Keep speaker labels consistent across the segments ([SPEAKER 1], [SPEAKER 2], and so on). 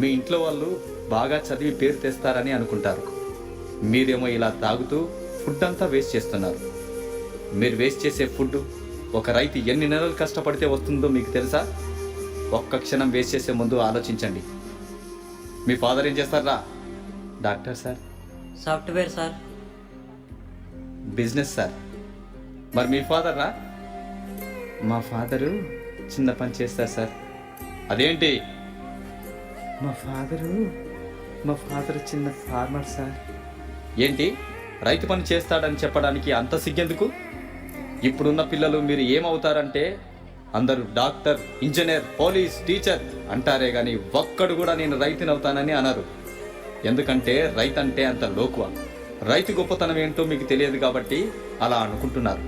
[SPEAKER 1] మీ ఇంట్లో వాళ్ళు బాగా చదివి పేరు తెస్తారని అనుకుంటారు. మీరేమో ఇలా తాగుతూ ఫుడ్ అంతా వేస్ట్ చేస్తున్నారు. మీరు వేస్ట్ చేసే ఫుడ్ ఒక రైతు ఎన్ని నెలలు కష్టపడితే వస్తుందో మీకు తెలుసా? ఒక్క క్షణం వేస్ట్ చేసే ముందు ఆలోచించండి. మీ ఫాదర్ ఏం చేస్తారా? Doctor sir.
[SPEAKER 2] Software sir.
[SPEAKER 1] Business sir. మరి మీ ఫాదర్ రా? మా ఫాదరు చిన్న పని చేస్తారు సార్. అదేంటి? మా ఫాదరు చిన్న ఫార్మర్ సార్. ఏంటి రైతు పని చేస్తాడని చెప్పడానికి అంత సిగ్గెందుకు? ఇప్పుడున్న పిల్లలు మీరు ఏమవుతారంటే అందరూ డాక్టర్, ఇంజనీర్, పోలీస్, టీచర్ అంటారే కానీ ఒక్కడు కూడా నేను రైతుని అవుతానని అనరు. ఎందుకంటే రైతు అంటే అంత లోకువ. రైతు గొప్పతనం ఏంటో మీకు తెలియదు కాబట్టి అలా అనుకుంటున్నారు.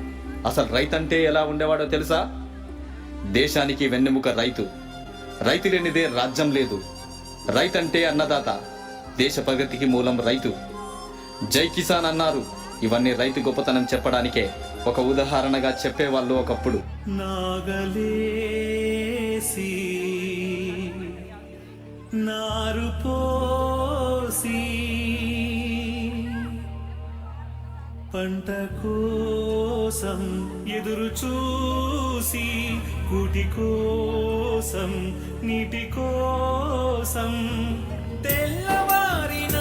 [SPEAKER 1] అసలు రైతు అంటే ఎలా ఉండేవాడో తెలుసా? దేశానికి వెన్నెముక రైతు. రైతు లేనిదే రాజ్యం లేదు. రైతు అంటే అన్నదాత. దేశ ప్రగతికి మూలం రైతు. జై కిసాన్ అన్నారు. ఇవన్నీ రైతు గొప్పతనం చెప్పడానికే ఒక ఉదాహరణగా చెప్పేవాళ్ళు ఒకప్పుడు.
[SPEAKER 3] నాగలేసి నారు పోసి పంట కోసం ఎదురు చూసి కూటి కోసం నీటి కోసం తెల్లవారిన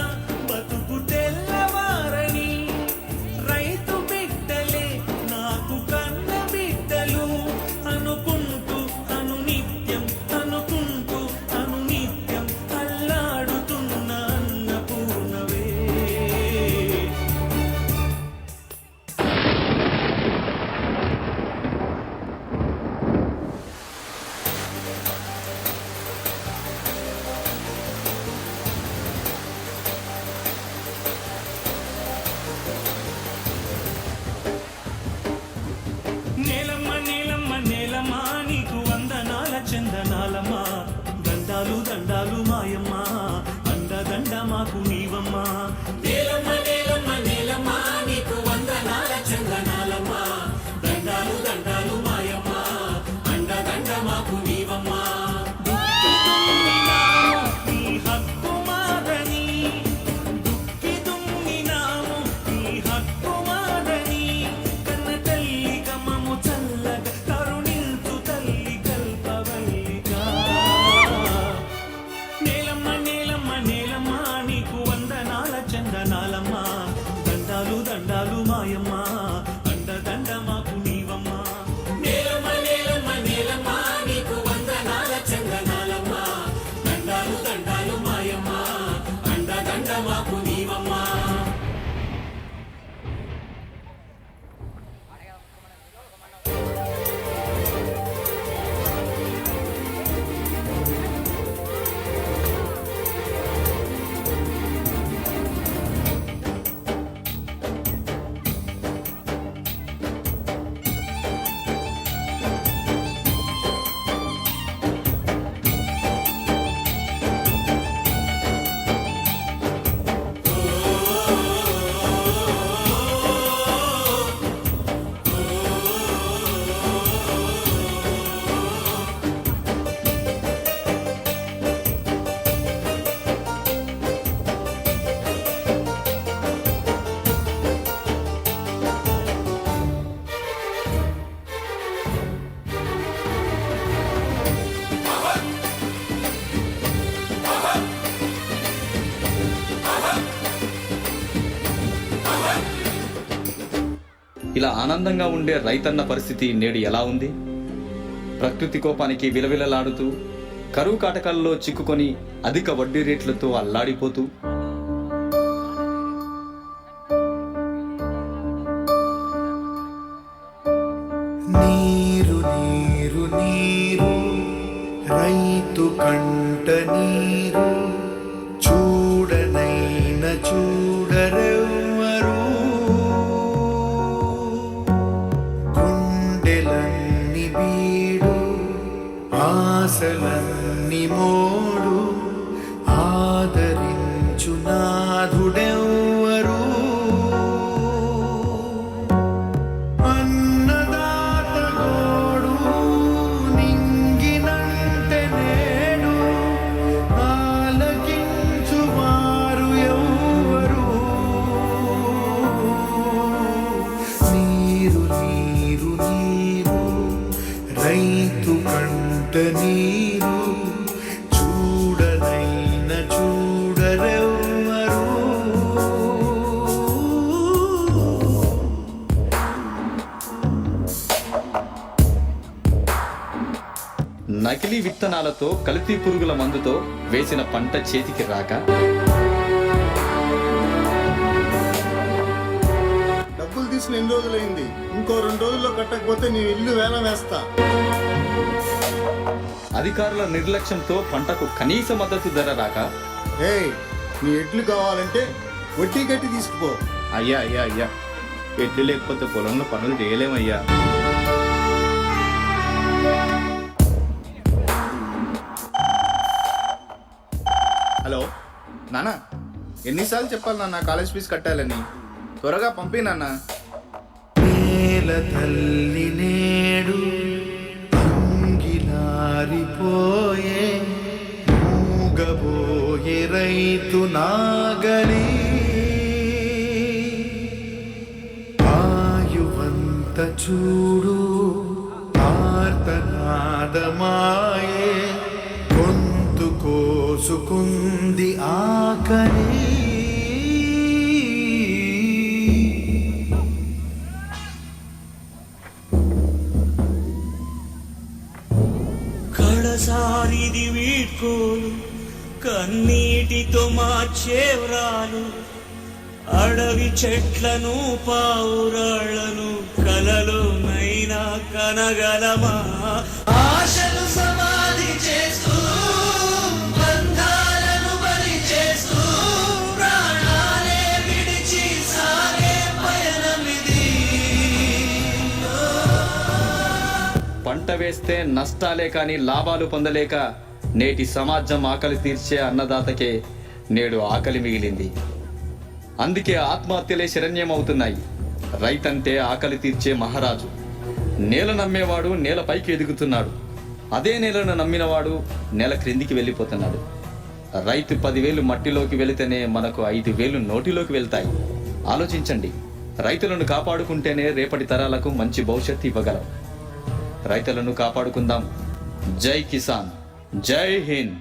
[SPEAKER 3] బతుకు తెల్లవారని రైతు బిడ్డలే నాకు కన్న బిడ్డలు అనుకుంటూ అనునిత్యం అల్లాడుతున్న అన్నపూర్ణవే. నేలమ్మ నేలమ్మ నేలమ్మ నీకు వందనాల చందనాలమ్మ. దండాలు దండాలు మాయమ్మ అండదండ మాకు నీవమ్మ. నేలమ్మ నేలమ్మ నేలమ్మ నీకు వందనాల చందనాలమ్మ. దండాలు దండాలు మాయమ్మ అండదండ మాకు నీవమ్మ. నీ హక్కు మాదని దుక్కి దున్నినాము. నీ హక్కు మాదని కన్న తల్లి కమ్మము చల్లగా కరుణించు తల్లి కల్పవల్లిగా. నేలమ్మ నేలమ్మ నేలమ్మ నీకు వందనాల చందనాలమ్మ. దండాలు దండాలు మాయమ్మ అండదండ మాకు నీవమ్మ. నేలమ్మ నేలమ్మ నేలమ్మ నీకు వందనాల చందనాలమ్మ. దండాలు దండాలు మాయమ్మ అండదండ మాకు నీవమ్మ.
[SPEAKER 1] ఇలా ఆనందంగా ఉండే రైతన్న పరిస్థితి నేడు ఎలా ఉంది? ప్రకృతి కోపానికి విలవిలలాడుతూ కరువు కాటకాల్లో చిక్కుకొని అధిక వడ్డీ రేట్లతో అల్లాడిపోతూ
[SPEAKER 4] నీరు నీరు నీరు రైతు కంట నీరు చూడనైన చూడరెవ్వరు. గుండెలన్ని బీడు ఆశలన్ని మోడు ఆదరించు
[SPEAKER 1] రసాయనాలతో కల్తీ పురుగుల మందుతో వేసిన పంట చేతికి రాక
[SPEAKER 2] డబ్బులు తీసుకుని ఎన్ని రోజులైంది? ఇంకో 2 రోజుల్లో కట్టకపోతే నీ ఇల్లు వేలం వేస్తా.
[SPEAKER 1] అధికారుల నిర్లక్ష్యంతో పంటకు కనీస మద్దతు ధర రాక
[SPEAKER 2] ఏయ్, నీ ఎడ్లు కావాలంటే వడ్డీ కట్టి తీసుకుపో.
[SPEAKER 5] అయ్యా అయ్యా అయ్యా, ఎడ్లు లేకపోతే పొలంలో పనులు చేయలేమయ్యా. హలో నాన్న, ఎన్నిసార్లు చెప్పాలి నాన్న కాలేజ్ ఫీజు కట్టాలని? త్వరగా పంపి నాన్న.
[SPEAKER 4] నేల తల్లి నేడు అంగిలారిపోయే, మూగబోయే రైతు నాగలి, ఆయువంత చూడు ఆర్తనాదమాయే, గొంతు కోసుకుంది ఆకలి.
[SPEAKER 3] కడసారిది వీడ్కోలు, కన్నీటితో మార్చేవ్రాలు, అడవి చెట్లను పావురాళ్లను కలలోనైనా కనగలమా? ఆశలు సమాధి చేస్తూ, బంధాలను బలి చేస్తూ, ప్రాణాలే విడిచి సాగే పయనమిది.
[SPEAKER 1] పంట వేస్తే నష్టాలే కానీ లాభాలు పొందలేక నేటి సమాజం ఆకలి తీర్చే అన్నదాతకే నేడు ఆకలి మిగిలింది. అందుకే ఆత్మహత్యలే శరణ్యం అవుతున్నాయి. రైతంటే ఆకలి తీర్చే మహారాజు. నేల నమ్మేవాడు నేల పైకి ఎదుగుతున్నాడు. అదే నేలను నమ్మినవాడు నేల క్రిందికి వెళ్ళిపోతున్నాడు. రైతు 10,000 మట్టిలోకి వెళితేనే మనకు 5,000 నోటిలోకి వెళ్తాయి. ఆలోచించండి. రైతులను కాపాడుకుంటేనే రేపటి తరాలకు మంచి భవిష్యత్తు ఇవ్వగలం. రైతులను కాపాడుకుందాం. జై కిసాన్, జై హింద్.